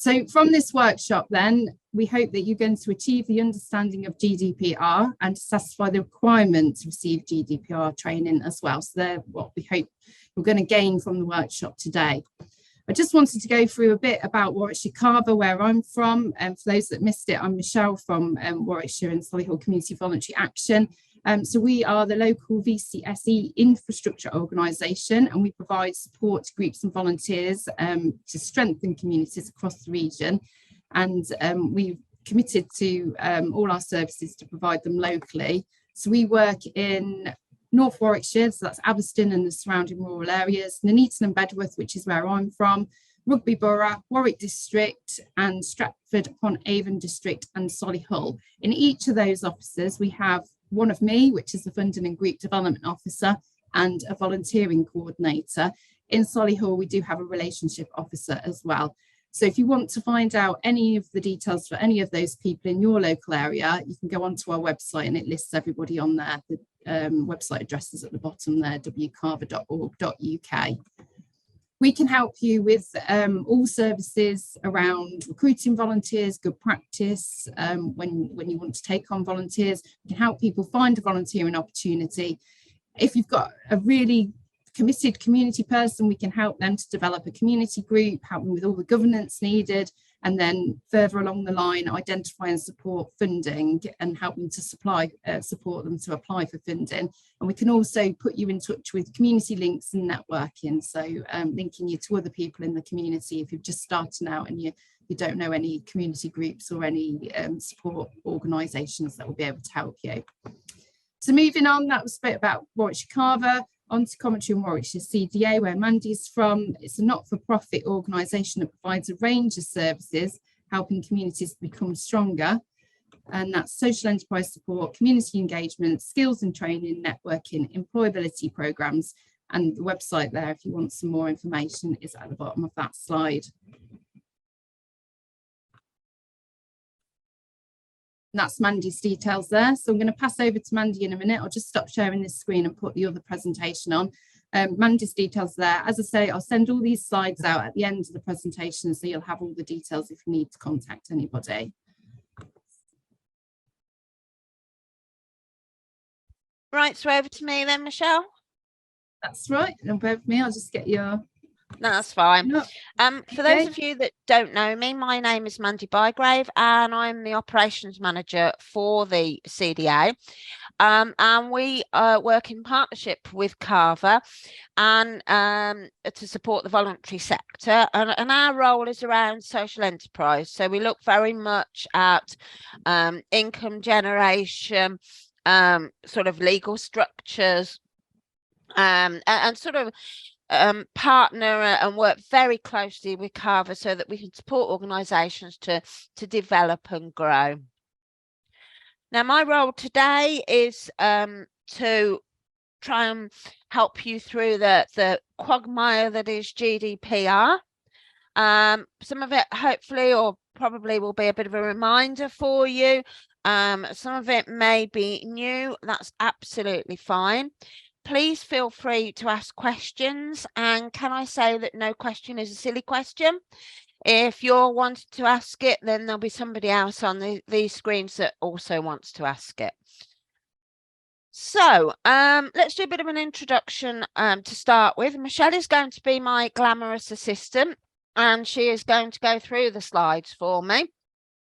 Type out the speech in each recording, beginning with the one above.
So from this workshop then, we hope that you're going to achieve the understanding of GDPR and to satisfy the requirement to receive GDPR training as well. So they're what we hope you're going to gain from the workshop today. I just wanted to go through a bit about Warwickshire Carver, where I'm from. And for those that missed it, I'm Michelle from Warwickshire and Solihull Community Voluntary Action. So we are the local VCSE infrastructure organisation, and we provide support to groups and volunteers to strengthen communities across the region. And we've committed to all our services to provide them locally. So we work in North Warwickshire, so that's Aberston and the surrounding rural areas, Nuneaton and Bedworth, which is where I'm from, Rugby Borough, Warwick District, and Stratford-upon-Avon District and Solihull. In each of those offices, we have one of me, which is the Funding and Group Development Officer, and a volunteering coordinator. In Solihull, we do have a relationship officer as well. So if you want to find out any of the details for any of those people in your local area, you can go onto our website and it lists everybody on there. The website address is at the bottom there, wcarver.org.uk. We can help you with all services around recruiting volunteers, good practice, when you want to take on volunteers. We can help people find a volunteering opportunity. If you've got a really committed community person, we can help them to develop a community group, help them with all the governance needed, and then further along the line, identify and support funding and help them to support them to apply for funding. And we can also put you in touch with community links and networking, so linking you to other people in the community if you're just starting out and you don't know any community groups or any support organisations that will be able to help you. So moving on, that was a bit about Warwickshire Carver. On to Coventry and Warwickshire CDA, where Mandy's from. It's a not-for-profit organisation that provides a range of services, helping communities become stronger. And that's social enterprise support, community engagement, skills and training, networking, employability programmes. And the website there, if you want some more information, is at the bottom of that slide. And that's Mandy's details there. So I'm going to pass over to Mandy in a minute. I'll just stop sharing this screen and put the other presentation on. Mandy's details there. As I say, I'll send all these slides out at the end of the presentation, so you'll have all the details if you need to contact anybody. Right, so over to me then, Michelle. That's right. And over me, I'll just get your... No, that's fine. No. For those of you that don't know me, my name is Mandy Bygrave and I'm the operations manager for the CDA. And we work in partnership with Carver and to support the voluntary sector. And our role is around social enterprise. So we look very much at income generation, sort of legal structures, and sort of partner and work very closely with Carver so that we can support organisations to develop and grow. Now, my role today is to try and help you through the quagmire that is GDPR. Some of it hopefully or probably will be a bit of a reminder for you. Some of it may be new. That's absolutely fine. Please feel free to ask questions, and can I say that no question is a silly question? If you're wanting to ask it, then there'll be somebody else on these screens that also wants to ask it. So let's do a bit of an introduction to start with. Michelle is going to be my glamorous assistant, and she is going to go through the slides for me.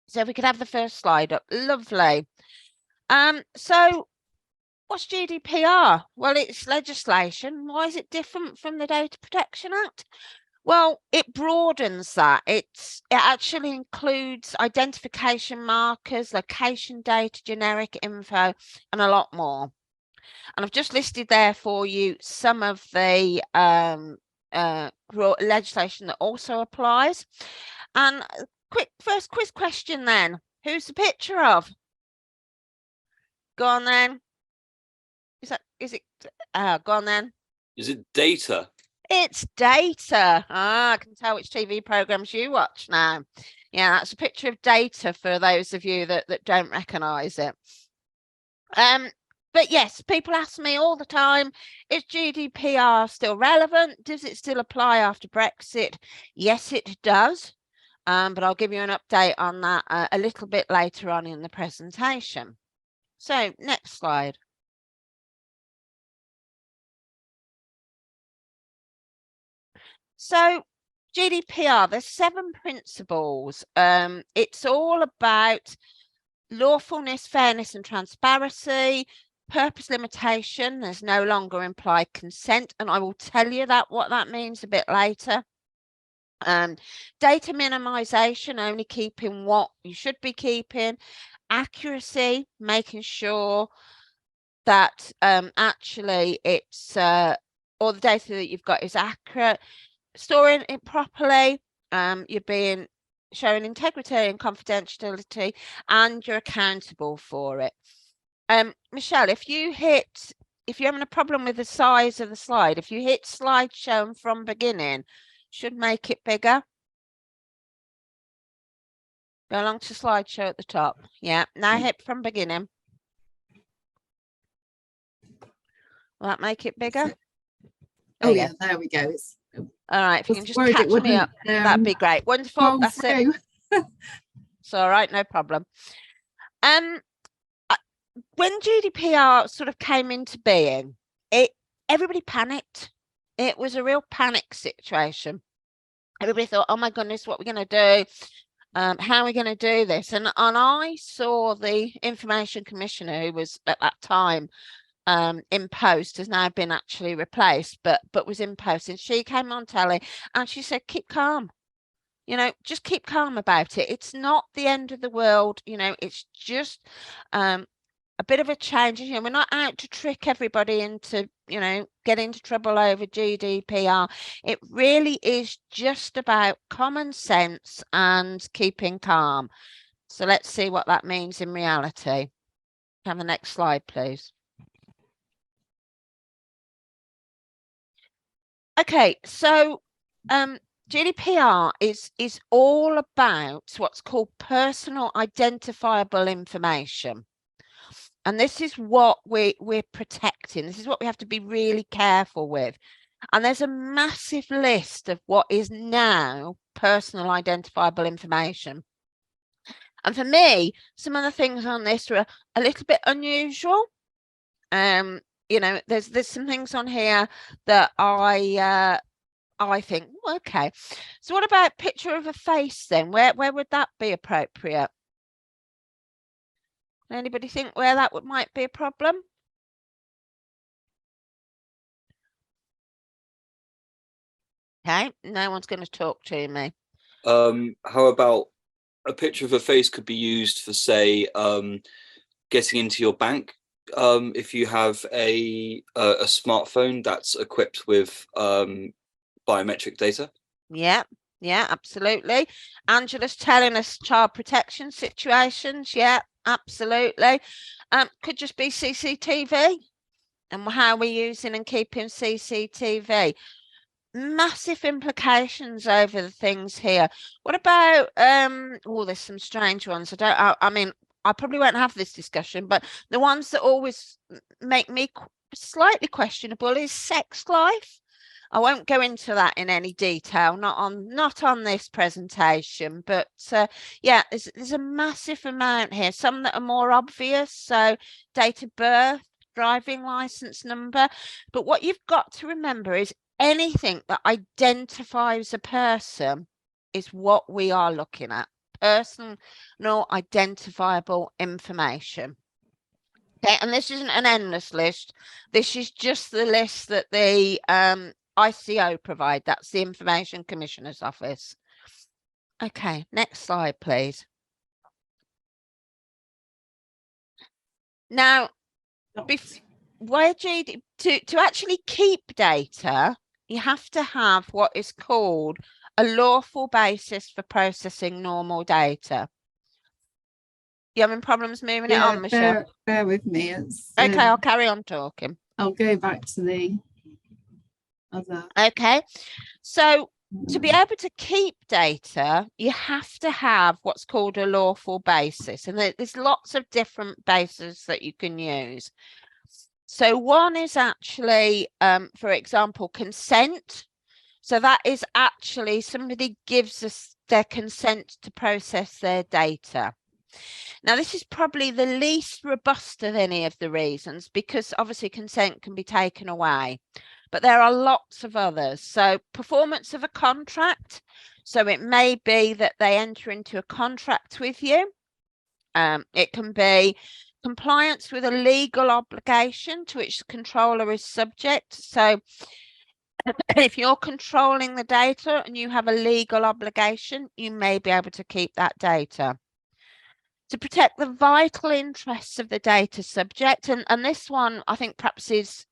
So if we could have the first slide up. Lovely. So what's GDPR? Well, it's legislation. Why is it different from the Data Protection Act? Well, it broadens that. It actually includes identification markers, location data, generic info, and a lot more. And I've just listed there for you some of the legislation that also applies. And quick first quiz question then. Who's the picture of? Go on then. Is it go on then. Is it Data? It's Data. I can tell which TV programs you watch now. Yeah, that's a picture of Data for those of you that don't recognise it. But yes, people ask me all the time, is GDPR still relevant? Does it still apply after Brexit? Yes, it does. but I'll give you an update on that a little bit later on in the presentation. So next slide. So GDPR, there's 7 principles. It's all about lawfulness, fairness and transparency, purpose limitation, there's no longer implied consent, and I will tell you what that means a bit later. Data minimization, only keeping what you should be keeping. Accuracy, making sure that actually it's all the data that you've got is accurate. Storing it properly, you're being showing integrity and confidentiality, and you're accountable for it. Michelle, if you're having a problem with the size of the slide, if you hit slideshow from beginning, should make it bigger. Go along to slideshow at the top. Yeah, now hit from beginning. Will that make it bigger? Oh yeah, there we go. All right, if you can just catch me up, that'd be great. Wonderful. That's it. It's all right, no problem. When GDPR sort of came into being, everybody panicked. It was a real panic situation. Everybody thought, oh my goodness, what are we going to do? How are we going to do this? And I saw the Information Commissioner, who was at that time in post, has now been actually replaced, but was in post, and she came on telly and she said, keep calm, you know, just keep calm about it. It's not the end of the world, you know, it's just a bit of a change. You know, we're not out to trick everybody into, you know, get into trouble over GDPR. It really is just about common sense and keeping calm. So let's see what that means in reality. Have the next slide, please. Okay, so GDPR is all about what's called personal identifiable information. And this is what we're protecting. This is what we have to be really careful with. And there's a massive list of what is now personal identifiable information. And for me, some of the things on this are a little bit unusual. You know, there's some things on here that I think, okay. So what about picture of a face then? Where would that be appropriate? Anybody think where that might be a problem? Okay, no one's going to talk to me. How about a picture of a face could be used for, say, getting into your bank. If you have a smartphone that's equipped with biometric data. Yeah, absolutely. Angela's telling us child protection situations. Yeah, absolutely. Could just be CCTV and how we're using and keeping CCTV. Massive implications over the things here. What about oh, there's some strange ones. I mean, I probably won't have this discussion, but the ones that always make me slightly questionable is sex life. I won't go into that in any detail, not on this presentation, but yeah, there's a massive amount here. Some that are more obvious, so date of birth, driving license number. But what you've got to remember is anything that identifies a person is what we are looking at. Personal identifiable information. Okay, and this isn't an endless list. This is just the list that the ICO provide. That's the Information Commissioner's Office. Okay, next slide, please. Now, to actually keep data, you have to have what is called a lawful basis for processing normal data. You having problems moving it on, Michelle? Bear with me. Okay, I'll carry on talking. I'll go back to the other. Okay, so to be able to keep data, you have to have what's called a lawful basis, and there's lots of different bases that you can use. So one is actually, for example, consent. So that is actually somebody gives us their consent to process their data. Now, this is probably the least robust of any of the reasons, because obviously consent can be taken away, but there are lots of others. So performance of a contract. So it may be that they enter into a contract with you. It can be compliance with a legal obligation to which the controller is subject. So if you're controlling the data and you have a legal obligation, you may be able to keep that data. To protect the vital interests of the data subject, and this one I think perhaps is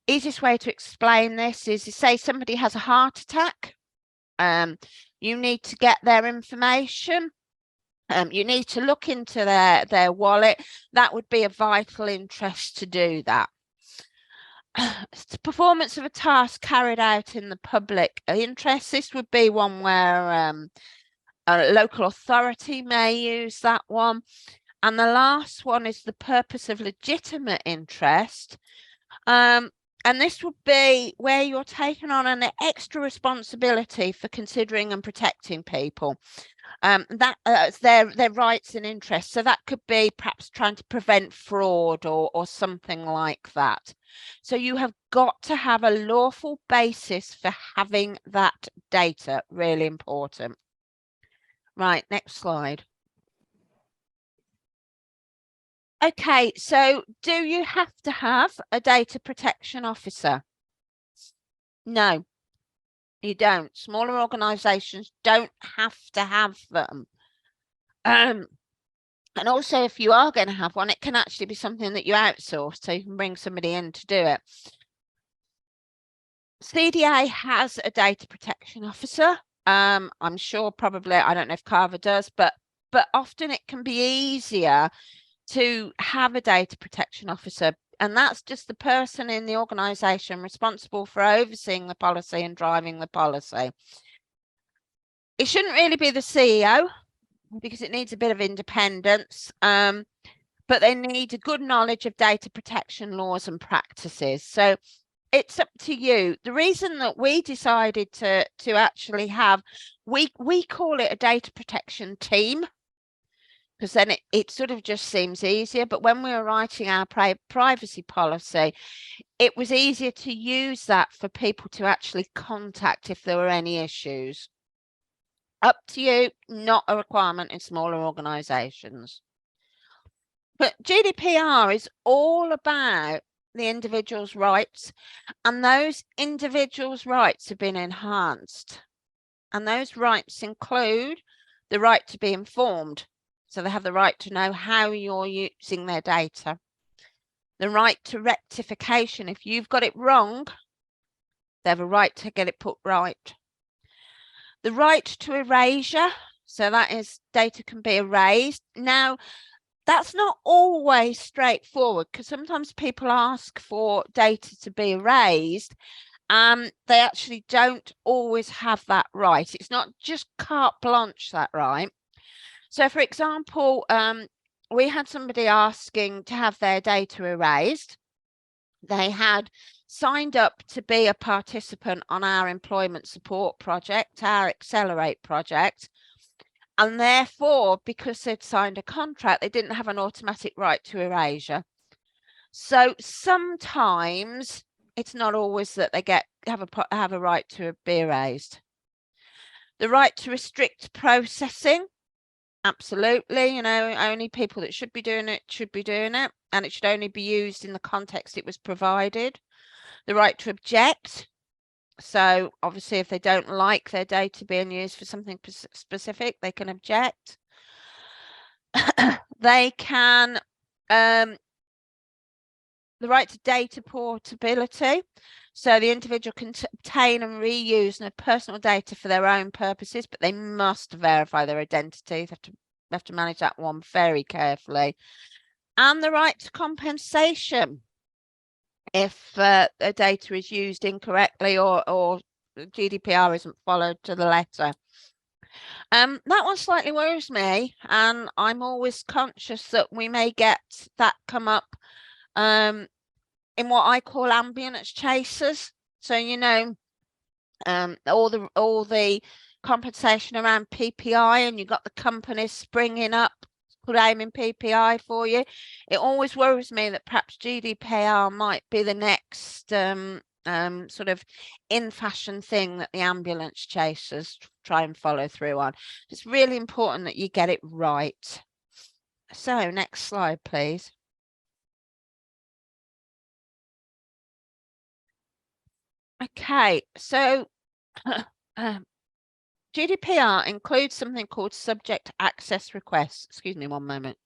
easiest way to explain this is, say somebody has a heart attack, you need to get their information, you need to look into their wallet. That would be a vital interest to do that. Performance of a task carried out in the public interest. This would be one where a local authority may use that one. And the last one is the purpose of legitimate interest. And this would be where you're taking on an extra responsibility for considering and protecting people. That's their rights and interests. So that could be perhaps trying to prevent fraud or something like that. So you have got to have a lawful basis for having that data. Really important. Right, next slide. Okay, so do you have to have a data protection officer? No, you don't. Smaller organisations don't have to have them. And also, if you are going to have one, it can actually be something that you outsource, so you can bring somebody in to do it. CDA has a data protection officer. I'm sure probably, I don't know if Carver does, but often it can be easier to have a data protection officer, and that's just the person in the organisation responsible for overseeing the policy and driving the policy. It shouldn't really be the CEO because it needs a bit of independence, but they need a good knowledge of data protection laws and practices. So it's up to you. The reason that we decided to actually have, we call it a data protection team, because then it sort of just seems easier. But when we were writing our privacy policy, it was easier to use that for people to actually contact if there were any issues. Up to you, not a requirement in smaller organisations. But GDPR is all about the individual's rights, and those individuals' rights have been enhanced. And those rights include the right to be informed. So they have the right to know how you're using their data. The right to rectification. If you've got it wrong, they have a right to get it put right. The right to erasure. So that is, data can be erased. Now, that's not always straightforward, because sometimes people ask for data to be erased and they actually don't always have that right. It's not just carte blanche, that right. So, for example, we had somebody asking to have their data erased. They had signed up to be a participant on our employment support project, our Accelerate project. And therefore, because they'd signed a contract, they didn't have an automatic right to erasure. So sometimes it's not always that they have a right to be erased. The right to restrict processing. Absolutely, you know, only people that should be doing it, and it should only be used in the context it was provided. The right to object. So obviously, if they don't like their data being used for something specific, they can object. They can, the right to data portability. So the individual can obtain and reuse their personal data for their own purposes, but they must verify their identity. They have to manage that one very carefully. And the right to compensation if the data is used incorrectly or GDPR isn't followed to the letter. That one slightly worries me, and I'm always conscious that we may get that come up in what I call ambulance chasers. So, you know, all the compensation around PPI, and you've got the companies springing up claiming PPI for you. It always worries me that perhaps GDPR might be the next sort of in fashion thing that the ambulance chasers try and follow through on. It's really important that you get it right. So next slide, please. Okay, so GDPR includes something called subject access requests. Excuse me one moment.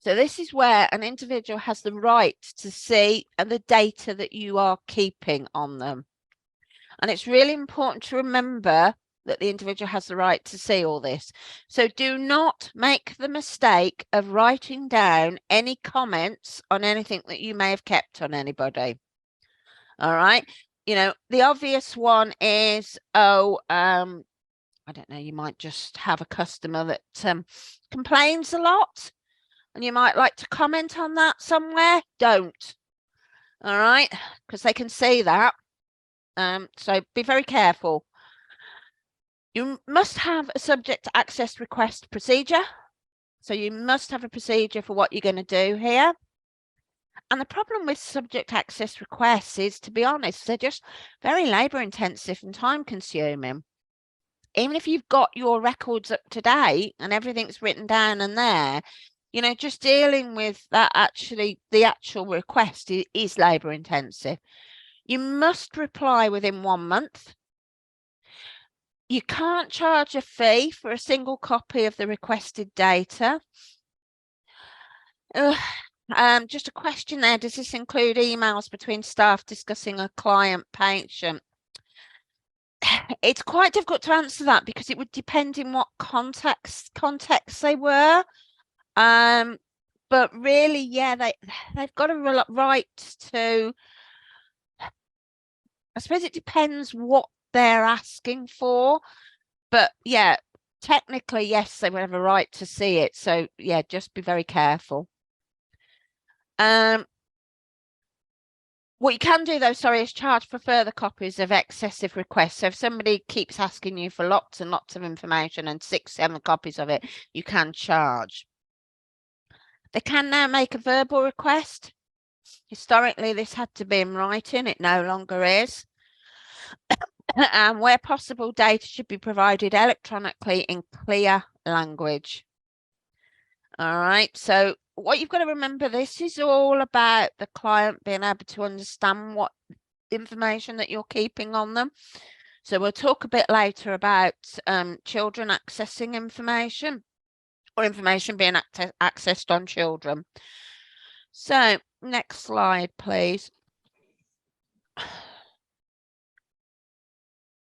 So this is where an individual has the right to see the data that you are keeping on them. And it's really important to remember that the individual has the right to see all this. So do not make the mistake of writing down any comments on anything that you may have kept on anybody. All right. You know, the obvious one is, I don't know, you might just have a customer that complains a lot, and you might like to comment on that somewhere. Don't. All right, because they can see that. So be very careful. You must have a subject access request procedure. So you must have a procedure for what you're going to do here. And the problem with subject access requests is, to be honest, they're just very labour intensive and time consuming. Even if you've got your records up to date and everything's written down and there, you know, just dealing with that, the actual request is labour intensive. You must reply within 1 month. You can't charge a fee for a single copy of the requested data. Just a question there. Does this include emails between staff discussing a client patient? It's quite difficult to answer that because it would depend in what context they were. But really, yeah, they've got a right to. I suppose it depends what they're asking for, but yeah, technically, yes, they would have a right to see it. So yeah, just be very careful. What you can do though, sorry, is charge for further copies of excessive requests. So if somebody keeps asking you for lots and lots of information and 6, 7 copies of it, you can charge. They can now make a verbal request. Historically, this had to be in writing. It no longer is. And where possible, data should be provided electronically in clear language. All right. So what you've got to remember, this is all about the client being able to understand what information that you're keeping on them. So we'll talk a bit later about children accessing information, or information being accessed on children. So next slide, please.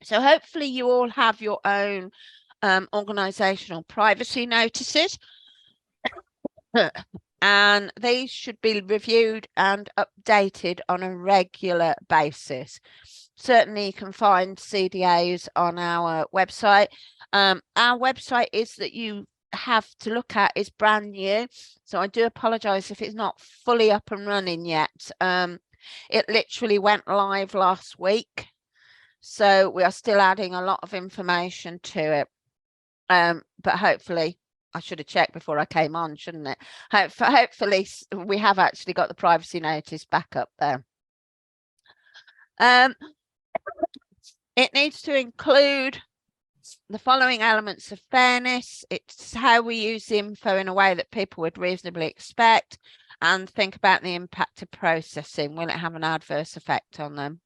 So hopefully you all have your own organisational privacy notices. And these should be reviewed and updated on a regular basis. Certainly you can find CDAs on our website. Our website that you have to look at is brand new, so I do apologise if it's not fully up and running yet. It literally went live last week, so we are still adding a lot of information to it, but hopefully, I should have checked before I came on, shouldn't it? Hopefully we have actually got the privacy notice back up there. It needs to include the following elements of fairness. It's how we use the info in a way that people would reasonably expect, and think about the impact of processing. Will it have an adverse effect on them?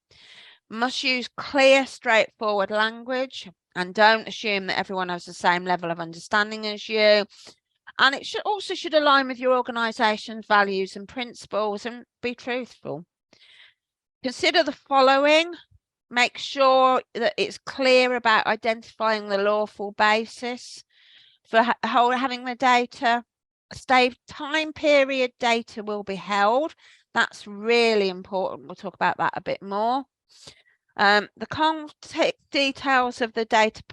Must use clear, straightforward language, and don't assume that everyone has the same level of understanding as you. And it should align with your organisation's values and principles, and be truthful. Consider the following. Make sure that it's clear about identifying the lawful basis for having the data. Stay time period data will be held. That's really important. We'll talk about that a bit more. The context details of the data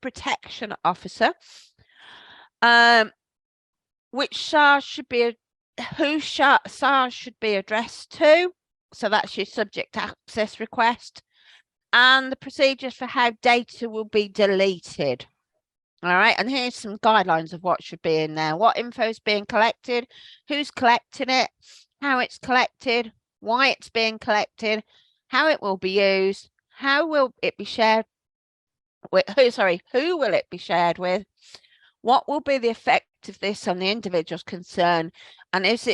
protection officer, which SARS should be, who SARS should be addressed to, So that's your subject access request, and the procedures for how data will be deleted. All right, and here's some guidelines of what should be in there. What info is being collected, who's collecting it, how it's collected, why it's being collected, how it will be used, how will it be shared with, who will it be shared with, what will be the effect of this on the individual's concern, and is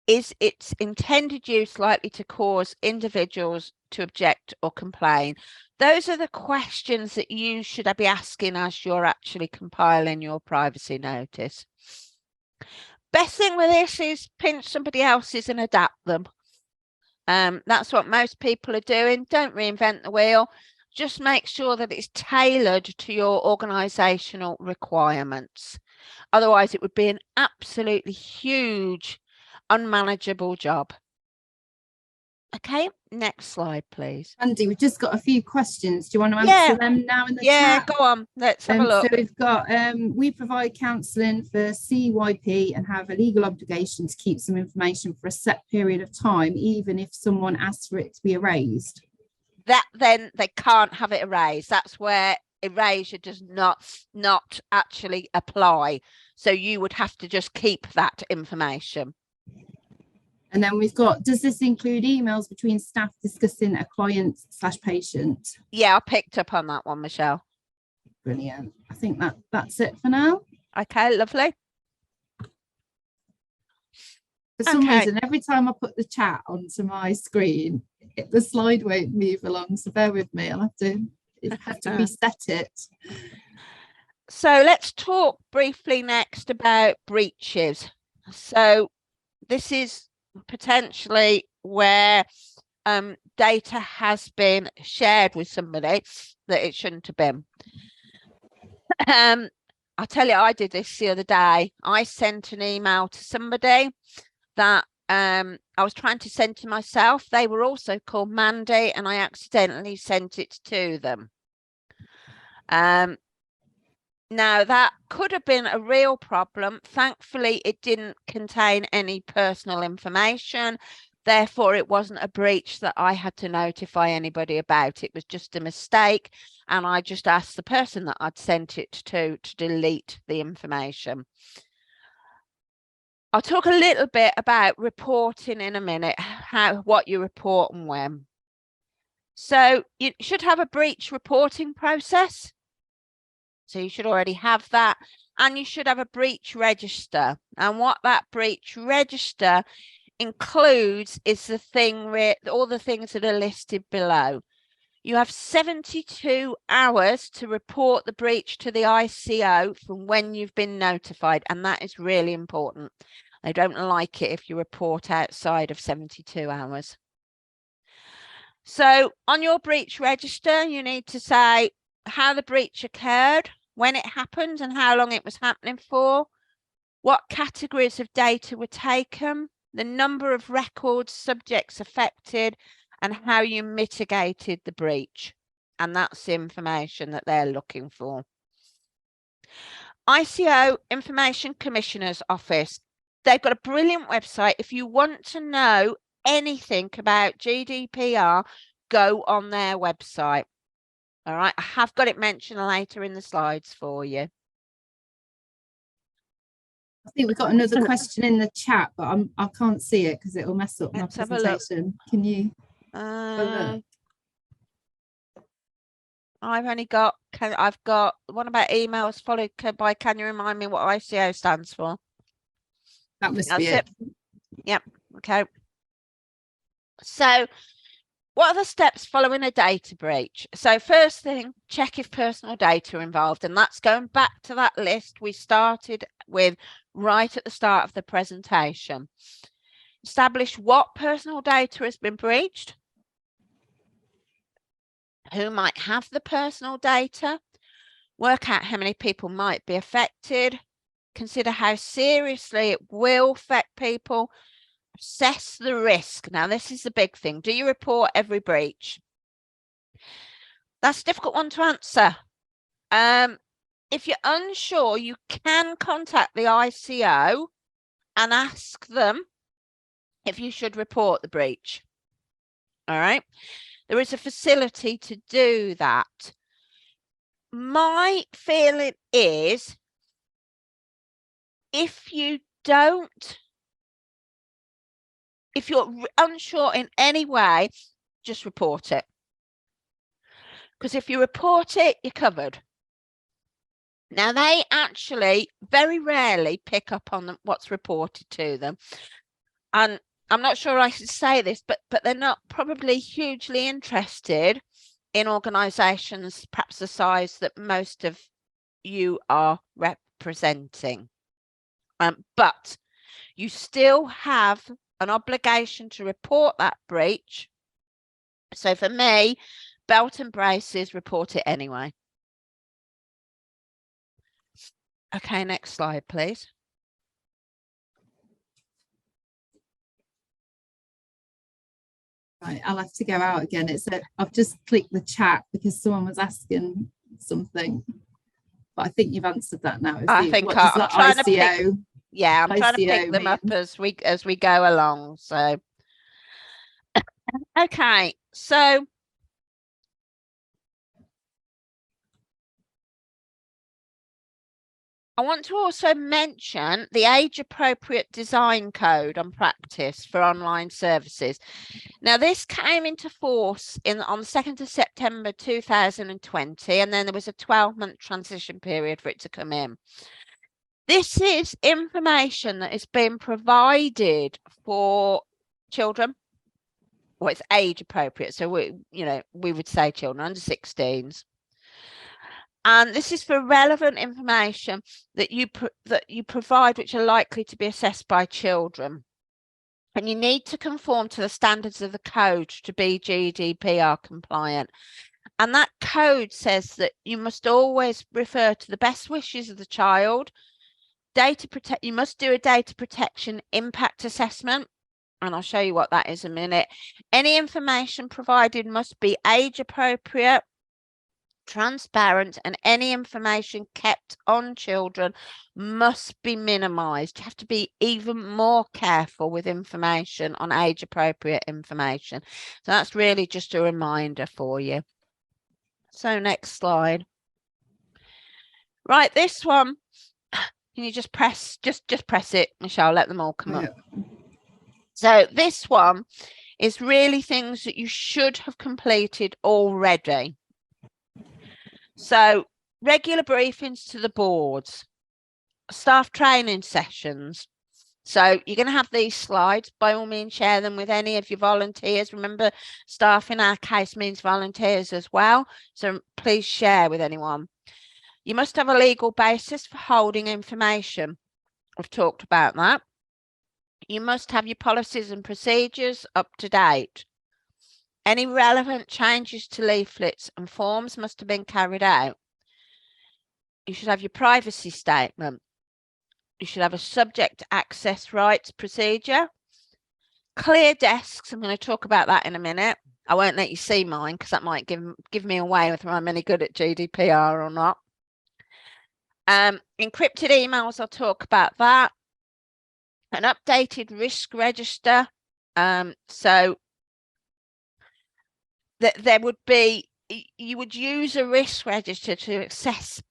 its intended use likely to cause individuals to object or complain? Those are the questions that you should be asking as you're actually compiling your privacy notice. Best thing with this is pinch somebody else's and adapt them. That's what most people are doing. Don't reinvent the wheel. Just make sure that it's tailored to your organisational requirements. Otherwise, it would be an absolutely huge, unmanageable job. Okay, next slide, please. Andy, we've just got a few questions. Do you want to answer them now in the chat? Go on. Let's have a look. So we've got, we provide counselling for CYP and have a legal obligation to keep some information for a set period of time, even if someone asks for it to be erased. That then they can't have it erased. That's where erasure does not actually apply. So you would have to just keep that information. And then we've got, does this include emails between staff discussing a client/patient? Yeah, I picked up on that one, Michelle. Brilliant. I think that's it for now. Okay, lovely. For some reason, every time I put the chat onto my screen, the slide won't move along. So bear with me. I'll have to reset it. So let's talk briefly next about breaches. So this is potentially where data has been shared with somebody that it shouldn't have been. I'll tell you, I did this the other day. I sent an email to somebody that I was trying to send to myself. They were also called Mandy, and I accidentally sent it to them. Now, that could have been a real problem. Thankfully, it didn't contain any personal information. Therefore, it wasn't a breach that I had to notify anybody about. It was just a mistake. And I just asked the person that I'd sent it to delete the information. I'll talk a little bit about reporting in a minute, what you report and when. So you should have a breach reporting process. So you should already have that, and you should have a breach register. And what that breach register includes is the thing with all the things that are listed below. You have 72 hours to report the breach to the ICO from when you've been notified, and that is really important. They don't like it if you report outside of 72 hours. So on your breach register, you need to say how the breach occurred, when it happened and how long it was happening for, what categories of data were taken, the number of records, subjects affected, and how you mitigated the breach. And that's the information that they're looking for. ICO, Information Commissioner's Office. They've got a brilliant website. If you want to know anything about GDPR, go on their website. All right, I have got it mentioned later in the slides for you. I think we've got another question in the chat, but I can't see it because it will mess up my presentation. Can you? I've only got, I've got one about emails followed by, can you remind me what ICO stands for? That must be it. Yep, okay. So what are the steps following a data breach? So first thing, check if personal data are involved. And that's going back to that list we started with right at the start of the presentation. Establish what personal data has been breached, who might have the personal data, work out how many people might be affected, consider how seriously it will affect people, assess the risk. Now, this is the big thing. Do you report every breach? That's a difficult one to answer. If you're unsure, you can contact the ICO and ask them if you should report the breach. All right. There is a facility to do that. My feeling is if you're unsure in any way, just report it. Because if you report it, you're covered. Now, they actually very rarely pick up on what's reported to them. And I'm not sure I should say this, but they're not probably hugely interested in organisations, perhaps the size that most of you are representing. But you still have an obligation to report that breach. So for me, belt and braces, report it anyway. Okay, next slide, please. Right, I'll have to go out again. I've just clicked the chat because someone was asking something, but I think you've answered that now. I think I'm trying to pick, I'm trying to pick them up as we go along. So, okay, so I want to also mention the age-appropriate design code on practice for online services. Now, this came into force on the 2nd of September 2020, and then there was a 12-month transition period for it to come in. This is information that is being provided for children. Well, it's age-appropriate, so we would say children under 16s. And this is for relevant information that you provide, which are likely to be assessed by children. And you need to conform to the standards of the code to be GDPR compliant. And that code says that you must always refer to the best wishes of the child. You must do a data protection impact assessment. And I'll show you what that is in a minute. Any information provided must be age appropriate, transparent, and any information kept on children must be minimized. You have to be even more careful with information on age appropriate information. So that's really just a reminder for you. So next slide. Right, this one, can you just press it, Michelle, let them all come up. So this one is really things that you should have completed already. So regular briefings to the boards, staff training sessions. So you're going to have these slides. By all means, share them with any of your volunteers. Remember, staff in our case means volunteers as well. So please share with anyone. You must have a legal basis for holding information. I've talked about that. You must have your policies and procedures up to date. Any relevant changes to leaflets and forms must have been carried out. You should have your privacy statement. You should have a subject access rights procedure. Clear desks. I'm going to talk about that in a minute. I won't let you see mine because that might give me away whether I'm any good at GDPR or not. Encrypted emails, I'll talk about that. An updated risk register. So there would be, you would use a risk register to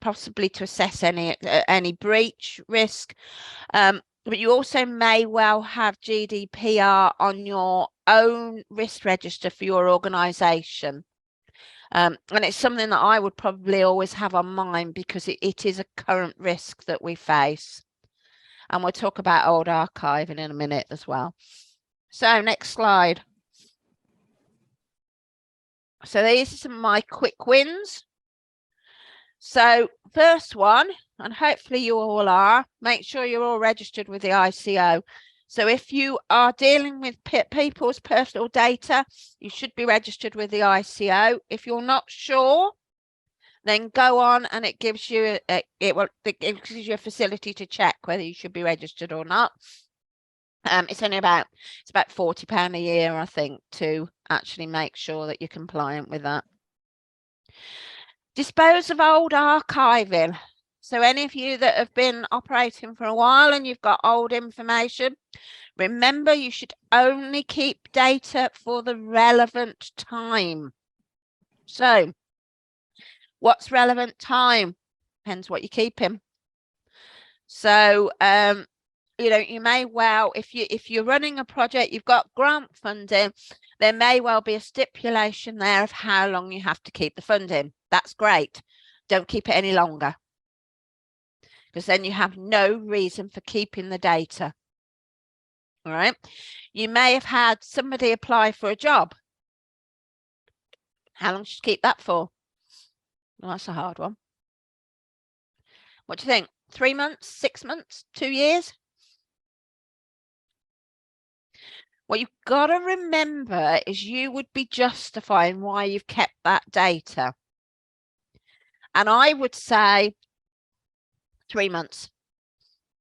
possibly assess any breach risk, but you also may well have GDPR on your own risk register for your organisation, and it's something that I would probably always have on mine because it is a current risk that we face, and we'll talk about old archiving in a minute as well. So next slide. So these are some of my quick wins. So first one, and hopefully you all are, make sure you're all registered with the ICO. So if you are dealing with people's personal data, you should be registered with the ICO. If you're not sure, then go on and it gives you it gives you a facility to check whether you should be registered or not. It's about £40 a year, I think, to actually make sure that you're compliant with that. Dispose of old archiving. So any of you that have been operating for a while and you've got old information, remember you should only keep data for the relevant time. So what's relevant time? Depends what you're keeping. So you know, you may well, if you're running a project, you've got grant funding, there may well be a stipulation there of how long you have to keep the funding. That's great. Don't keep it any longer, because then you have no reason for keeping the data. All right. You may have had somebody apply for a job. How long should you keep that for? Well, that's a hard one. What do you think? 3 months, 6 months, 2 years? What you've got to remember is you would be justifying why you've kept that data. And I would say 3 months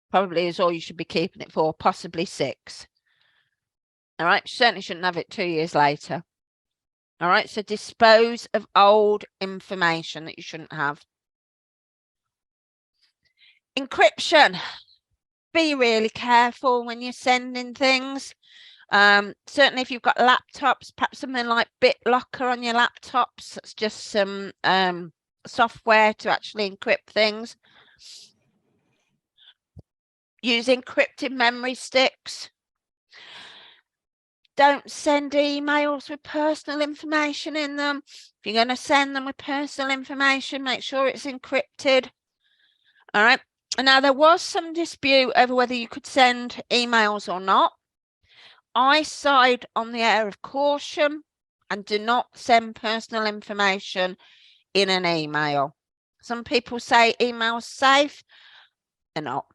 probably is all you should be keeping it for, possibly 6. All right, you certainly shouldn't have it 2 years later. All right, so dispose of old information that you shouldn't have. Encryption. Be really careful when you're sending things. Certainly if you've got laptops, perhaps something like BitLocker on your laptops. That's just some software to actually encrypt things. Use encrypted memory sticks. Don't send emails with personal information in them. If you're going to send them with personal information, make sure it's encrypted. All right. Now, there was some dispute over whether you could send emails or not. I side on the air of caution and do not send personal information in an email. Some people say email's safe. They're not.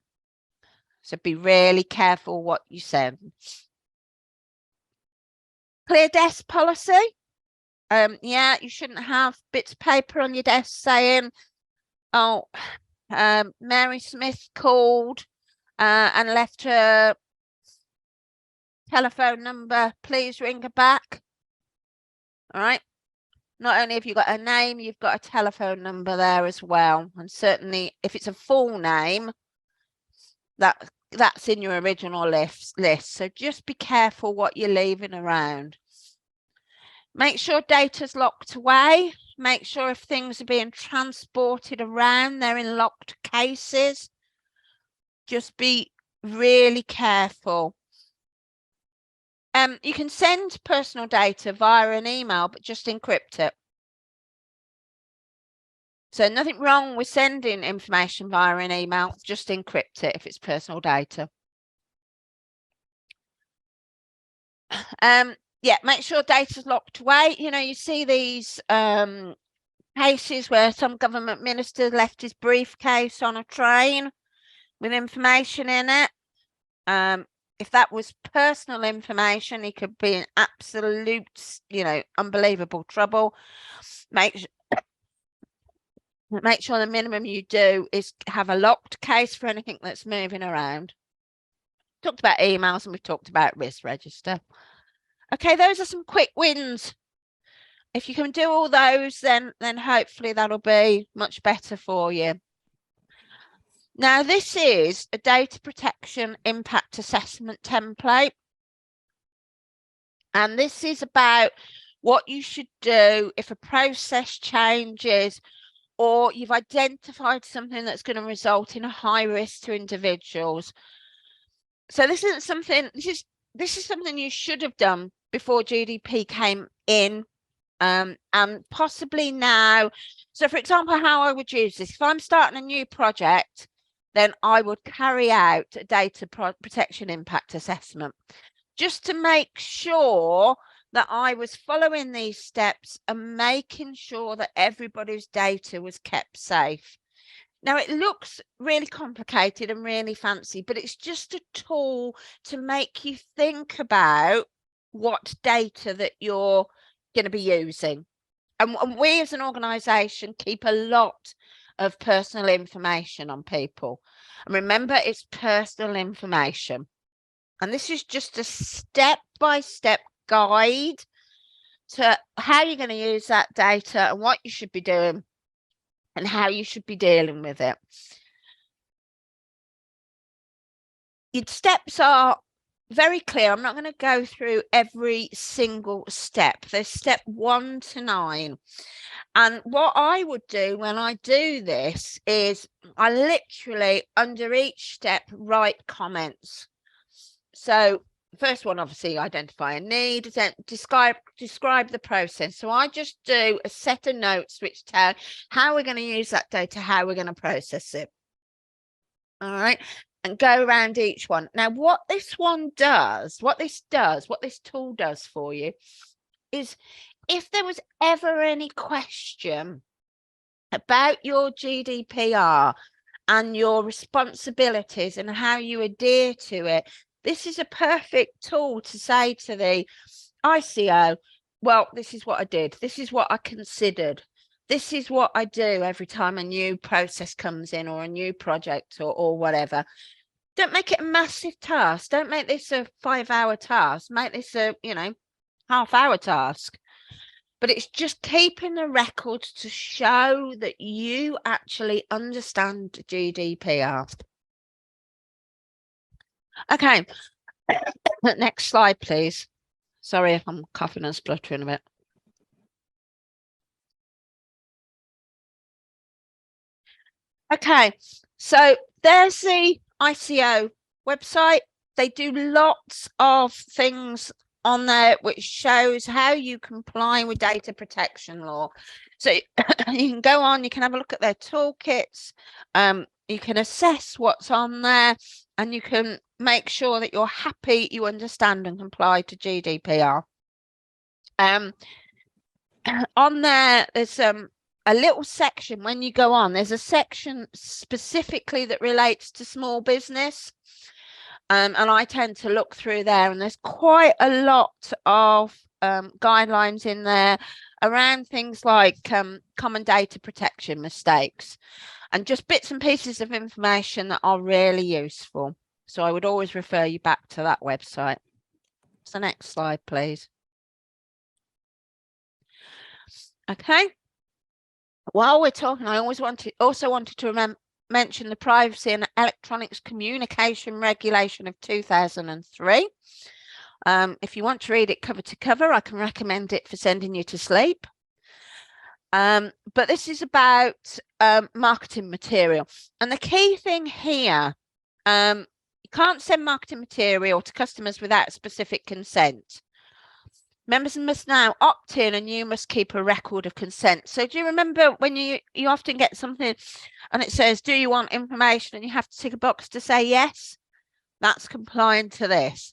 So be really careful what you send. Clear desk policy. Yeah, you shouldn't have bits of paper on your desk saying, oh, Mary Smith called and left her telephone number, please ring her back. All right. Not only have you got a name, you've got a telephone number there as well. And certainly if it's a full name, that's in your original list. So just be careful what you're leaving around. Make sure data's locked away. Make sure if things are being transported around, they're in locked cases. Just be really careful. You can send personal data via an email, but just encrypt it. So nothing wrong with sending information via an email, just encrypt it if it's personal data. Yeah, make sure data's locked away. You know, you see these cases where some government minister left his briefcase on a train with information in it. If that was personal information, he could be in absolute, you know, unbelievable trouble. Make sure the minimum you do is have a locked case for anything that's moving around. Talked about emails and we've talked about risk register. Okay, those are some quick wins. If you can do all those, then hopefully that'll be much better for you. Now, this is a data protection impact assessment template. And this is about what you should do if a process changes or you've identified something that's going to result in a high risk to individuals. So this isn't something, this is something you should have done before GDP came in, and possibly now. So for example, how I would use this, if I'm starting a new project, then I would carry out a data protection impact assessment just to make sure that I was following these steps and making sure that everybody's data was kept safe. Now, it looks really complicated and really fancy, but it's just a tool to make you think about what data that you're going to be using. And we as an organisation keep a lot of personal information on people. And remember, it's personal information. And this is just a step-by-step guide to how you're going to use that data and what you should be doing and how you should be dealing with it. Your steps are very clear. I'm not going to go through every single step. There's step 1 to 9. And what I would do when I do this is I literally, under each step, write comments. So first one, obviously, identify a need, then describe the process. So I just do a set of notes which tell how we're going to use that data, how we're going to process it. All right. And go around each one. Now, what this tool does for you is, if there was ever any question about your GDPR and your responsibilities and how you adhere to it, this is a perfect tool to say to the ICO, well, this is what I did. This is what I considered. This is what I do every time a new process comes in, or a new project, or whatever. Don't make it a massive task. Don't make this a 5-hour task. Make this a, half-hour task. But it's just keeping a record to show that you actually understand GDPR. Okay. Next slide, please. Sorry if I'm coughing and spluttering a bit. Okay, so there's the ICO website. They do lots of things on there which shows how you comply with data protection law. So you can go on, you can have a look at their toolkits, you can assess what's on there, and you can make sure that you're happy, you understand and comply to GDPR. On there, there's a little section when you go on, there's a section specifically that relates to small business. And I tend to look through there, and there's quite a lot of guidelines in there around things like common data protection mistakes, and just bits and pieces of information that are really useful. So I would always refer you back to that website. So next slide, please. Okay. While we're talking, I also wanted to mention the Privacy and Electronics Communication Regulation of 2003. If you want to read it cover to cover, I can recommend it for sending you to sleep. But this is about marketing material. And the key thing here, you can't send marketing material to customers without specific consent. Members must now opt in, and you must keep a record of consent. So do you remember when you often get something and it says, do you want information? And you have to tick a box to say yes. That's compliant to this.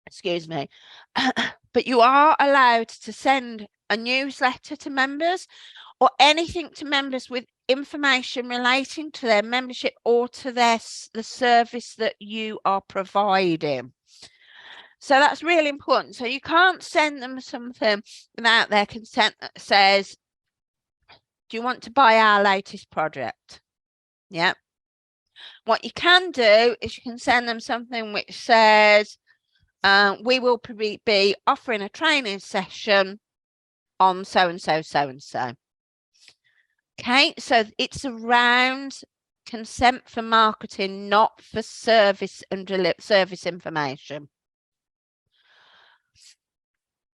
Excuse me. But you are allowed to send a newsletter to members, or anything to members with information relating to their membership or to the service that you are providing. So that's really important. So you can't send them something without their consent that says, do you want to buy our latest project? Yeah. What you can do is you can send them something which says, we will be offering a training session on so-and-so, so-and-so. Okay, so it's around consent for marketing, not for service and service information.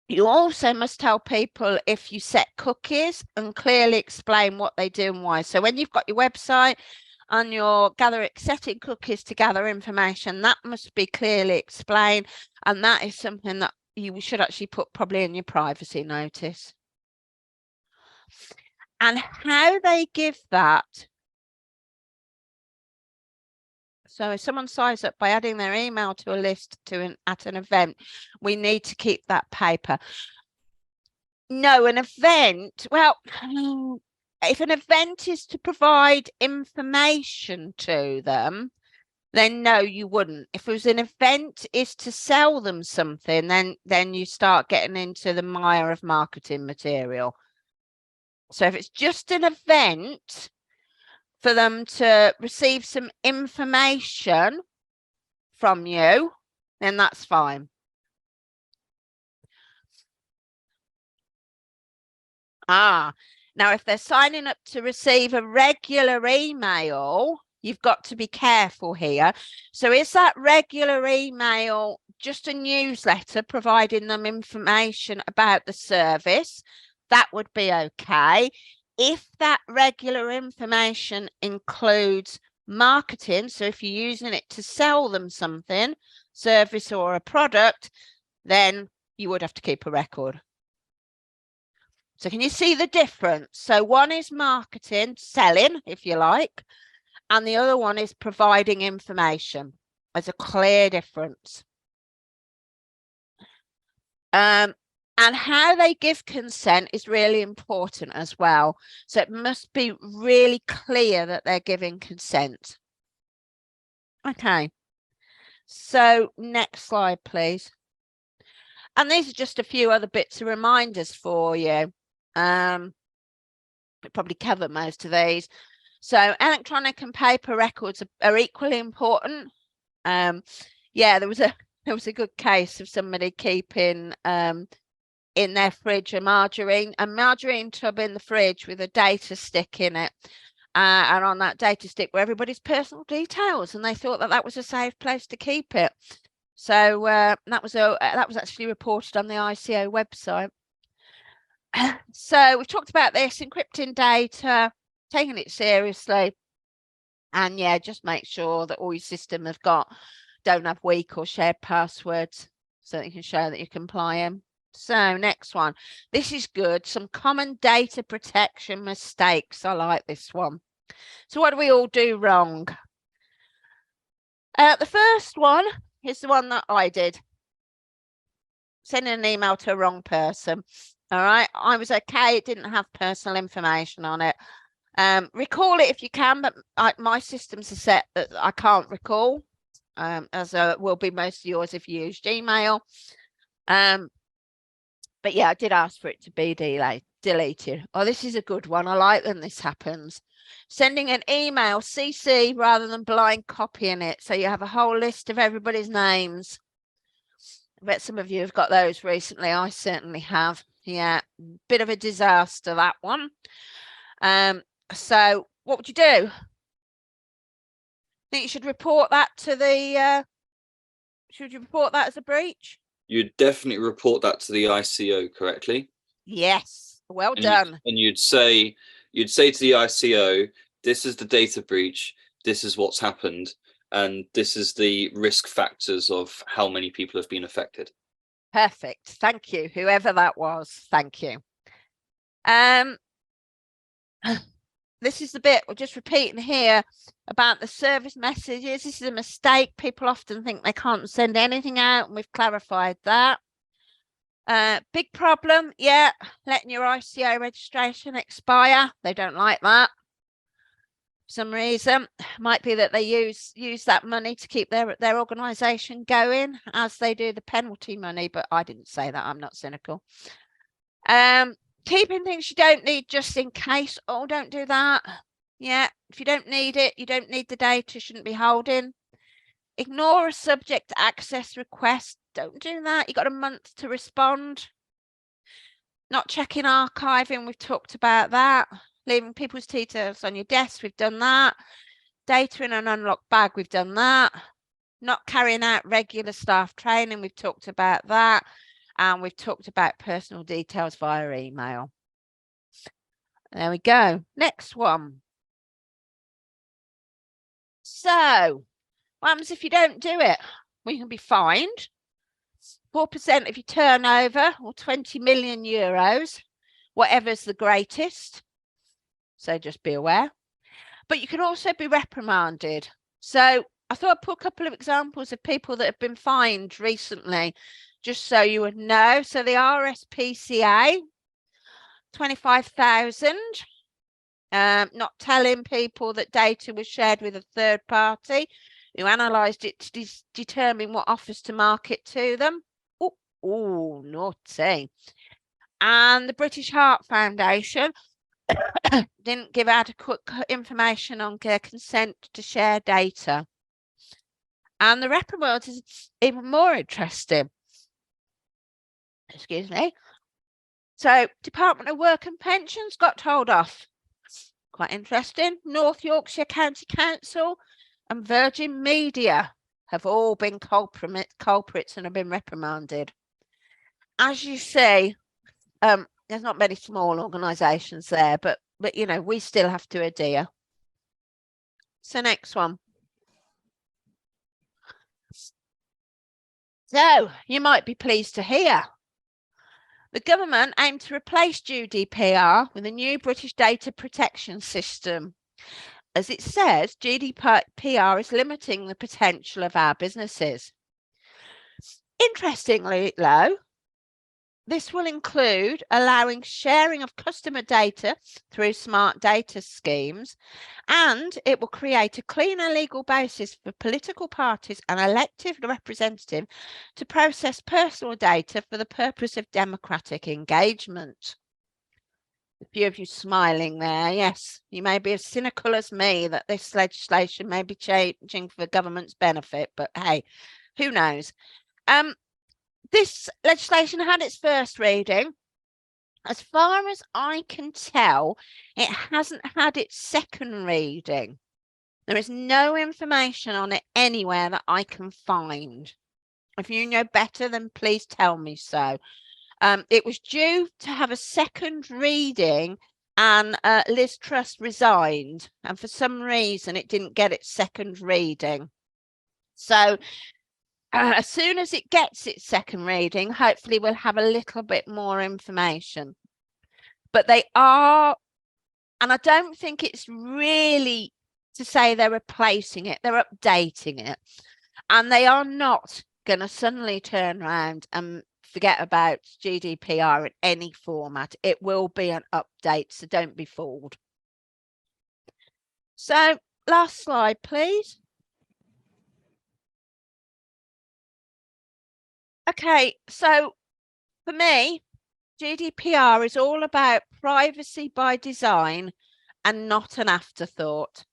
You also must tell people if you set cookies, and clearly explain what they do and why. So when you've got your website and you're setting cookies to gather information, that must be clearly explained. And that is something that you should actually put probably in your privacy notice. And how they give that. So if someone signs up by adding their email to a list at an event, we need to keep that paper. No, an event, well, if an event is to provide information to them, then no, you wouldn't. If it was an event is to sell them something, then you start getting into the mire of marketing material. So if it's just an event for them to receive some information from you, then that's fine. Now, if they're signing up to receive a regular email, you've got to be careful here. So is that regular email just a newsletter providing them information about the service? That would be okay. If that regular information includes marketing, so if you're using it to sell them something, service or a product, then you would have to keep a record. So can you see the difference? So one is marketing, selling, if you like, and the other one is providing information. There's a clear difference. And how they give consent is really important as well. So it must be really clear that they're giving consent. Okay. So next slide, please. And these are just a few other bits of reminders for you. We probably cover most of these. So electronic and paper records are equally important. Yeah, there was a good case of somebody keeping in their fridge a margarine tub in the fridge with a data stick in it, and on that data stick were everybody's personal details, and they thought that was a safe place to keep it. So that was actually reported on the ICO website. So we've talked about this, encrypting data, taking it seriously, and yeah, just make sure that all your systems don't have weak or shared passwords, so that you can show that you're complying. So next one, this is good. Some common data protection mistakes. I like this one. So what do we all do wrong? The first one is the one that I did. Sending an email to a wrong person. All right, I was okay. It didn't have personal information on it. Recall it if you can, but my systems are set that I can't recall, as will be most of yours if you use Gmail. But yeah, I did ask for it to be deleted. Oh, this is a good one. I like when this happens. Sending an email CC rather than blind copying it, so you have a whole list of everybody's names. I bet some of you have got those recently. I certainly have. Yeah, bit of a disaster, that one. So what would you do? Think you should report that to the should you report that as a breach? You'd definitely report that to the ICO correctly. Yes, well done. You'd say to the ICO, this is the data breach, this is what's happened, and this is the risk factors of how many people have been affected. Perfect. Thank you, whoever that was. Thank you. This is the bit we're just repeating here about the service messages. This is a mistake. People often think they can't send anything out, and we've clarified that. Big problem, yeah, letting your ICO registration expire. They don't like that. For some reason, might be that they use that money to keep their organisation going, as they do the penalty money. But I didn't say that. I'm not cynical. Keeping things you don't need just in case. Oh, don't do that. Yeah, if you don't need it, you don't need the data, shouldn't be holding. Ignore a subject access request. Don't do that. You got a month to respond. Not checking archiving. We've talked about that. Leaving people's details on your desk. We've done that. Data in an unlocked bag. We've done that. Not carrying out regular staff training. We've talked about that. And we've talked about personal details via email. There we go. Next one. So, what happens if you don't do it? Well, you can be fined 4% of your turnover, or 20 million euros, whatever's the greatest. So just be aware. But you can also be reprimanded. So I thought I'd put a couple of examples of people that have been fined recently, just so you would know. So the RSPCA, 25,000. Not telling people that data was shared with a third party who analysed it to determine what offers to market to them. Oh, naughty. And the British Heart Foundation didn't give adequate information on their consent to share data. And the reprimand is even more interesting. Excuse me. So Department of Work and Pensions got told off. Quite interesting. North Yorkshire County Council and Virgin Media have all been culprits and have been reprimanded. As you say, there's not many small organisations there, but you know, we still have to adhere. So next one. So you might be pleased to hear the government aimed to replace GDPR with a new British data protection system. As it says, GDPR is limiting the potential of our businesses. Interestingly, though, this will include allowing sharing of customer data through smart data schemes, and it will create a cleaner legal basis for political parties and elected representatives to process personal data for the purpose of democratic engagement. A few of you smiling there. Yes, you may be as cynical as me that this legislation may be changing for the government's benefit, but hey, who knows? This legislation had its first reading. As far as I can tell, it hasn't had its second reading. There is no information on it anywhere that I can find. If you know better, then please tell me so. It was due to have a second reading, and Liz Truss resigned, and for some reason it didn't get its second reading. So as soon as it gets its second reading, hopefully we'll have a little bit more information. But they are, and I don't think it's really to say they're replacing it, they're updating it. And they are not going to suddenly turn around and forget about GDPR in any format. It will be an update, so don't be fooled. So last slide, please. Okay, so for me, GDPR is all about privacy by design and not an afterthought.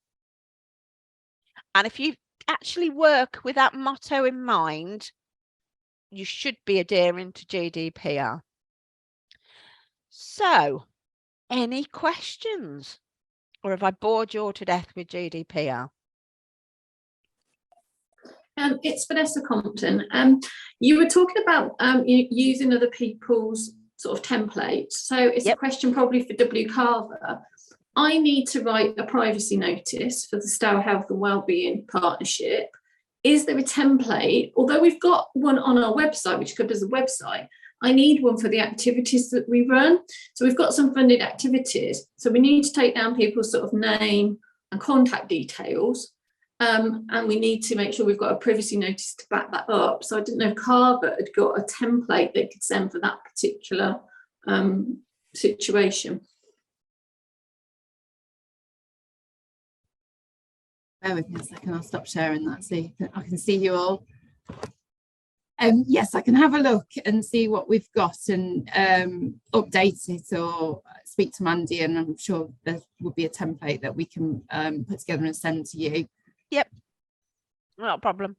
And if you actually work with that motto in mind, you should be adhering to GDPR. So, any questions? Or have I bored you all to death with GDPR? It's Vanessa Compton. You were talking about using other people's sort of templates. So it's a question probably for W. Carver. I need to write a privacy notice for the Stour Health and Wellbeing Partnership. Is there a template? Although we've got one on our website, which covers the website, I need one for the activities that we run. So we've got some funded activities. So we need to take down people's sort of name and contact details. And we need to make sure we've got a privacy notice to back that up. So I didn't know if Carver had got a template that could send for that particular situation. Bear with me a second, I'll stop sharing that so I can see you all. Yes, I can have a look and see what we've got and update it or speak to Mandy, and I'm sure there will be a template that we can put together and send to you. Yep, not a problem.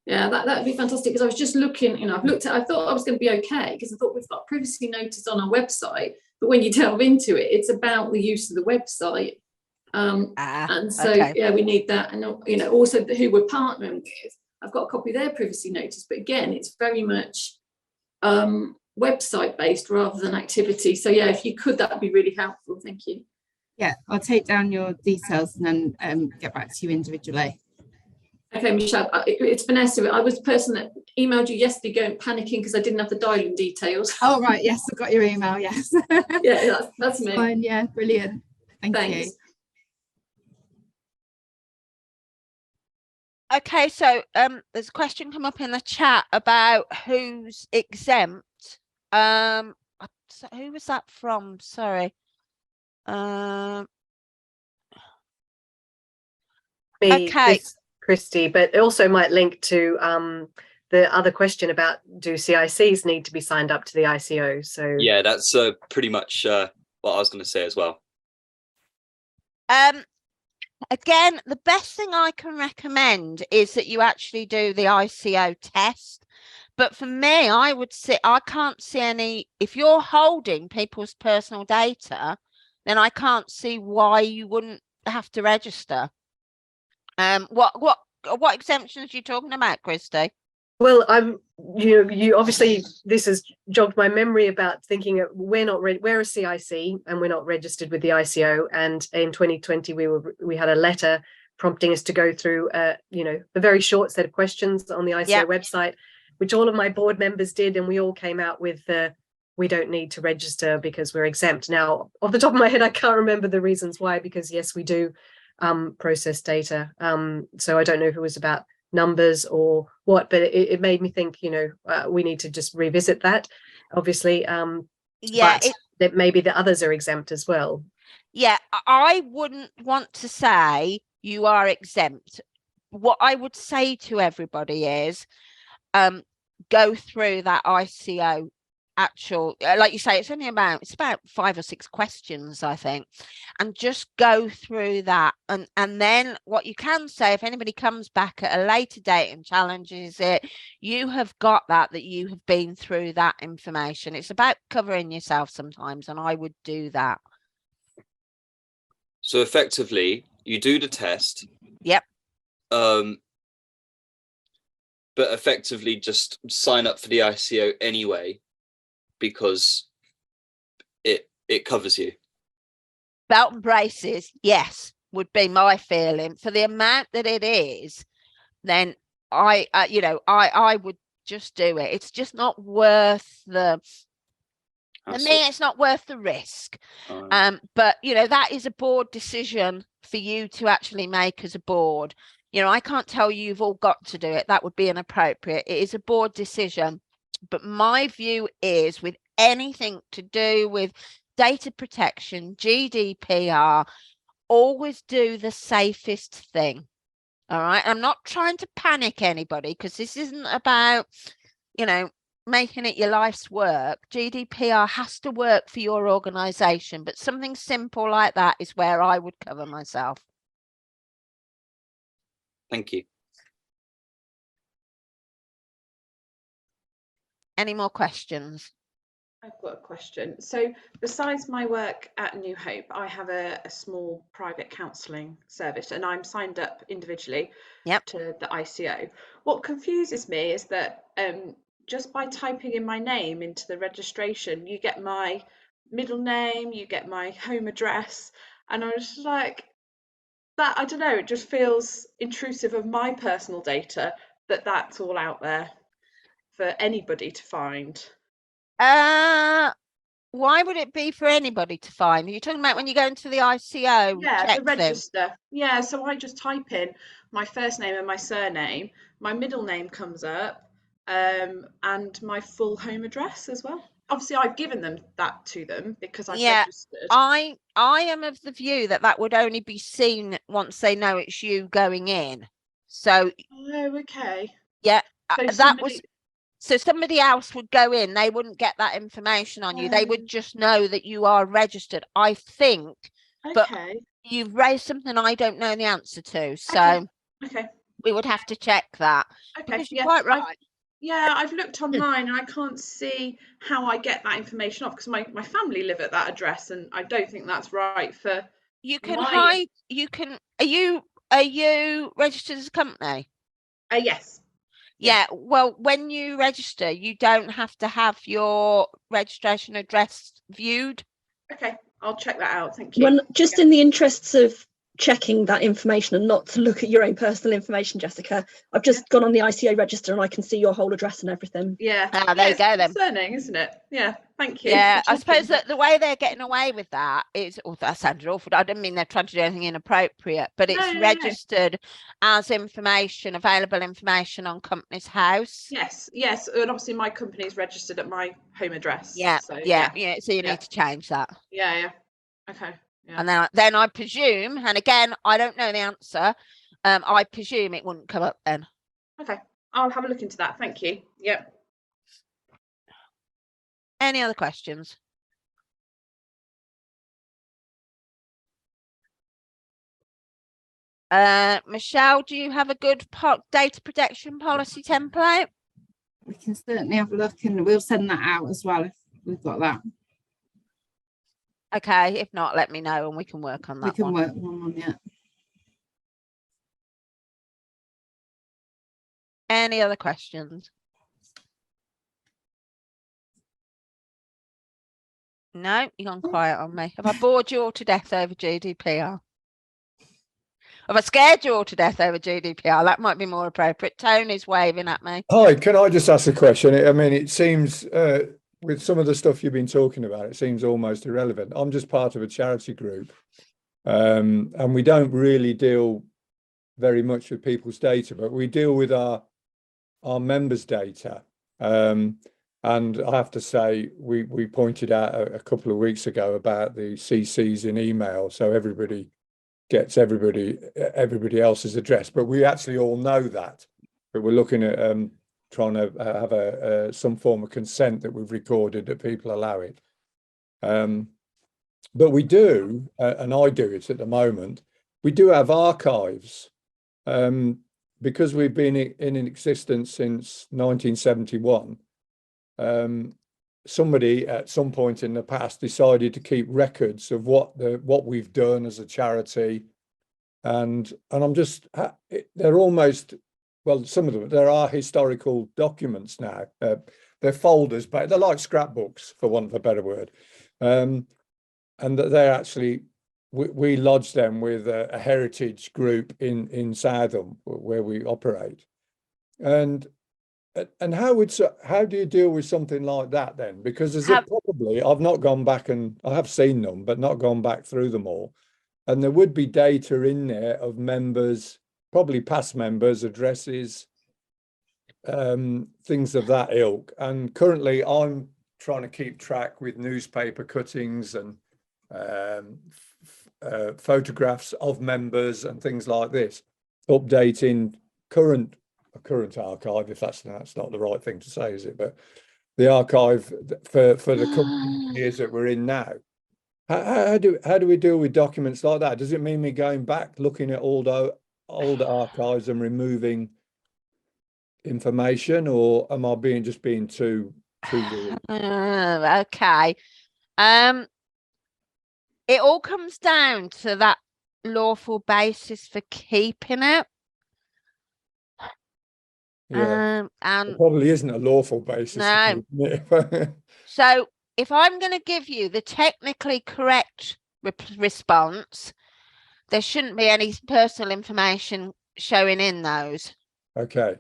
Yeah, that'd be fantastic, because I was just looking, I thought I was going to be okay, because I thought we've got privacy notice on our website, but when you delve into it, it's about the use of the website. And so, okay. Yeah, we need that. And, also who we're partnering with, I've got a copy of their privacy notice, but again, it's very much website based rather than activity. So yeah, if you could, that would be really helpful. Thank you. Yeah, I'll take down your details and then get back to you individually. Okay, Michelle, it's Vanessa. I was the person that emailed you yesterday going panicking because I didn't have the dialing details. Oh, right. Yes, I've got your email. Yes. Yeah, that's me. Fine. Yeah, brilliant. Thanks. You. Okay, so there's a question come up in the chat about who's exempt. So who was that from? Sorry. Okay, Christy, but it also might link to the other question about, do CICs need to be signed up to the ICO? So yeah, that's pretty much what I was going to say as well. Again, the best thing I can recommend is that you actually do the ICO test, But for me, I would say I can't see any. If you're holding people's personal data, then I can't see why you wouldn't have to register. What exemptions are you talking about, Christy? Well, you obviously, this has jogged my memory about thinking we're a CIC and we're not registered with the ICO. And in 2020, we had a letter prompting us to go through a very short set of questions on the ICO website, which all of my board members did, and we all came out with we don't need to register because we're exempt. Now, off the top of my head, I can't remember the reasons why, because yes, we do process data. So I don't know if it was about numbers or what, but it made me think, we need to just revisit that, obviously. But that maybe the others are exempt as well. Yeah, I wouldn't want to say you are exempt. What I would say to everybody is go through that ICO actual, like you say, it's about 5 or 6 questions, I think, and just go through that. And then what you can say, if anybody comes back at a later date and challenges it, you have got that you have been through that information. It's about covering yourself sometimes, and I would do that. So effectively, you do the test. Yep. But effectively just sign up for the ICO anyway, because it covers you. Belt and braces, yes, would be my feeling. For the amount that it is, then I would just do it. It's just not worth the. For me, it's not worth the risk. But that is a board decision for you to actually make as a board. I can't tell you you've all got to do it. That would be inappropriate. It is a board decision. But my view is, with anything to do with data protection, GDPR, always do the safest thing. All right. I'm not trying to panic anybody, because this isn't about, making it your life's work. GDPR has to work for your organization, but something simple like that is where I would cover myself. Thank you. Any more questions? I've got a question. So besides my work at New Hope, I have a small private counselling service, and I'm signed up individually to the ICO. What confuses me is that just by typing in my name into the registration, you get my middle name, you get my home address, and I was like, that, I don't know, it just feels intrusive of my personal data that's all out there for anybody to find. Why would it be for anybody to find? Are you talking about when you go into the ICO? Yeah, the register. Yeah, so I just type in my first name and my surname, my middle name comes up, and my full home address as well. Obviously, I've given them that to them because I've registered. I am of the view that would only be seen once they know it's you going in. So. Oh, okay. Yeah, so somebody else would go in. They wouldn't get that information on you. They would just know that you are registered, I think. Okay. But you've raised something I don't know the answer to. So okay. We would have to check that. Okay. Because you're quite right. I've looked online and I can't see how I get that information off, because my family live at that address, and I don't think that's right for. You can hide. You can. Are you registered as a company? Yes. Yeah, well, when you register, you don't have to have your registration address viewed. Okay, I'll check that out. Thank you. Well, just in the interests of checking that information and not to look at your own personal information, Jessica, I've just gone on the ICO register and I can see your whole address and everything. Yeah. There you go then. Concerning, isn't it? Yeah, thank you. Yeah, I suppose that the way they're getting away with that is, that sounded awful. I don't mean they're trying to do anything inappropriate, but it's registered as available information on Companies House. Yes, and obviously my company is registered at my home address. So you need to change that. Yeah. Okay. Yeah. And then I presume, and again, I don't know the answer, I presume it wouldn't come up then. Okay, I'll have a look into that. Thank you. Yep. Any other questions? Michelle, do you have a good data protection policy template? we can certainly have a look, and we'll send that out as well if we've got that. Okay, if not, let me know and we can work on that. We can work on it. Any other questions? No, you've gone quiet on me. Have I bored you all to death over GDPR? Have I scared you all to death over GDPR? That might be more appropriate. Tony's waving at me. Hi, can I just ask a question? I mean, it seems with some of the stuff you've been talking about, it seems almost irrelevant. I'm just part of a charity group, and we don't really deal very much with people's data, but we deal with our members' data. And I have to say, we pointed out a couple of weeks ago about the CCs in email, so everybody gets everybody else's address. But we actually all know that. But we're looking at trying to have some form of consent that we've recorded that people allow it. But we do, and I do it at the moment. We do have archives because we've been in existence since 1971. Somebody at some point in the past decided to keep records of what we've done as a charity, and I'm just, they're almost, well, some of them, there are historical documents now. They're folders, but they're like scrapbooks, for want of a better word, and they're actually, we lodge them with a heritage group in Southam where we operate. And how do you deal with something like that then? Because probably, I've not gone back, and I have seen them, but not gone back through them all. And there would be data in there of members, probably past members, addresses, things of that ilk. And currently I'm trying to keep track with newspaper cuttings and photographs of members and things like this, updating current archive, if that's not the right thing to say, is it? But the archive for the couple of years that we're in now. How do we deal with documents like that? Does it mean me going back, looking at older archives and removing information, or am I being too weird? Okay. It all comes down to that lawful basis for keeping it. Yeah, and it probably isn't a lawful basis. No. So if I'm going to give you the technically correct response, there shouldn't be any personal information showing in those. Okay.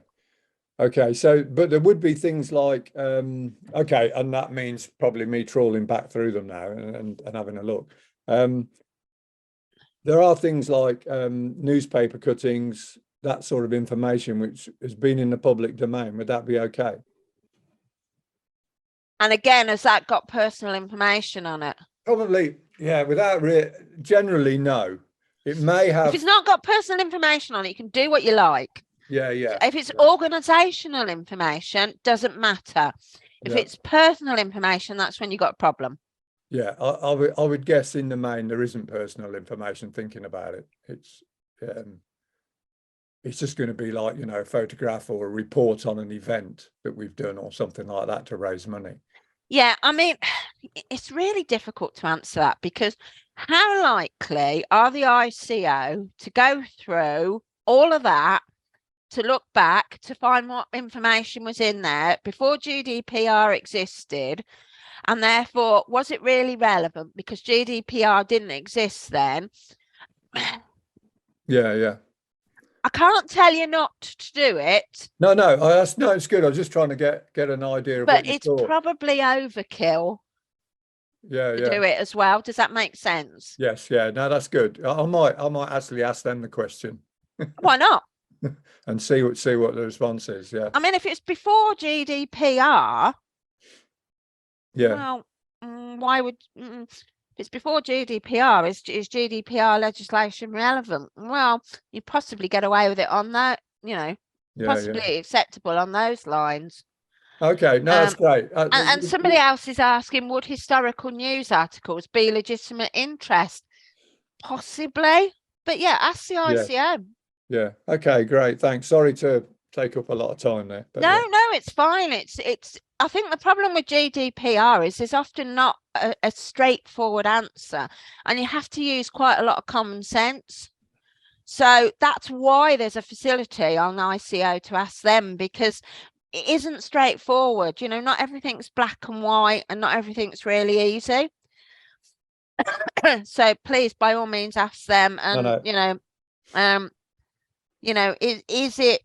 So, but there would be things like, okay, and that means probably me trawling back through them now and having a look. There are things like newspaper cuttings, that sort of information which has been in the public domain. Would that be okay? And again, has that got personal information on it? Probably, yeah, generally, no. It may have. If it's not got personal information on it, you can do what you like. Yeah. If it's organisational information, doesn't matter. If it's personal information, that's when you got a problem. Yeah, I would guess in the main there isn't personal information. Thinking about it, it's just going to be like, a photograph or a report on an event that we've done or something like that to raise money. Yeah, I mean, it's really difficult to answer that, because how likely are the ICO to go through all of that, to look back, to find what information was in there before GDPR existed, and therefore, was it really relevant because GDPR didn't exist then? Yeah. I can't tell you not to do it. No, it's good. I was just trying to get an idea of but what you it's thought. Probably overkill. Yeah. To do it as well. Does that make sense? Yes. Yeah. No, that's good. I might actually ask them the question. Why not? And see what the response is. Yeah. I mean, if it's before GDPR. Yeah. Well, why would? It's before GDPR. Is GDPR legislation relevant? Well, you possibly get away with it on that, possibly acceptable on those lines. Okay, no, that's great. And somebody else is asking, would historical news articles be legitimate interest? Possibly, but yeah, ask the ICO. Yeah. Okay, great. Thanks. Sorry to take up a lot of time there. But No, yeah. no, it's fine. I think the problem with GDPR is there's often not a straightforward answer, and you have to use quite a lot of common sense. So that's why there's a facility on ICO to ask them, because it isn't straightforward. You know, not everything's black and white, and not everything's really easy. So please, by all means, ask them. And is it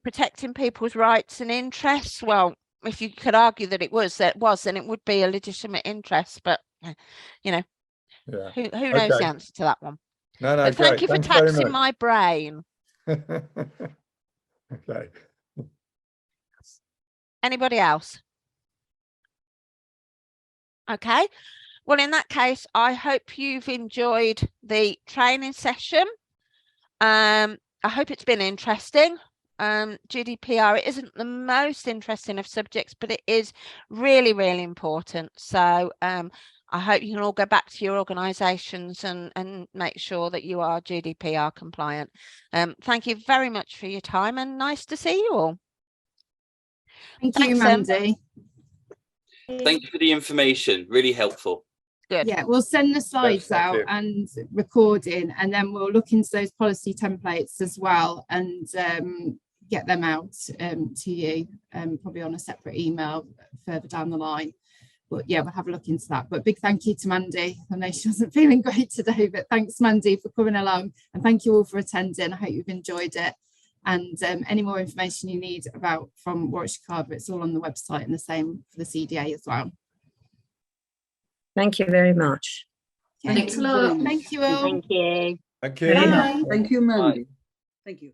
protecting people's rights and interests? Well, if you could argue that it was, then it would be a legitimate interest. But you know, who knows the answer to that one? No, but thank you for taxing my brain. Okay. Anybody else? Okay. Well, in that case, I hope you've enjoyed the training session. I hope it's been interesting. GDPR, it isn't the most interesting of subjects, but it is really, really important. So I hope you can all go back to your organisations and make sure that you are GDPR compliant. Thank you very much for your time, and nice to see you all. Thank you, Mandy. Thank you for the information, really helpful. Good. Yeah, we'll send the slides out and recording, and then we'll look into those policy templates as well and get them out to you, probably on a separate email further down the line. But yeah, we'll have a look into that. But big thank you to Mandy. I know she wasn't feeling great today, but thanks, Mandy, for coming along, and thank you all for attending. I hope you've enjoyed it. And any more information you need from Warwickshire Carver, it's all on the website, and the same for the CDA as well. Thank you very much. Thanks a lot. Thank you all. Thank you. Thank you. Bye. Thank you, Mandy. Thank you.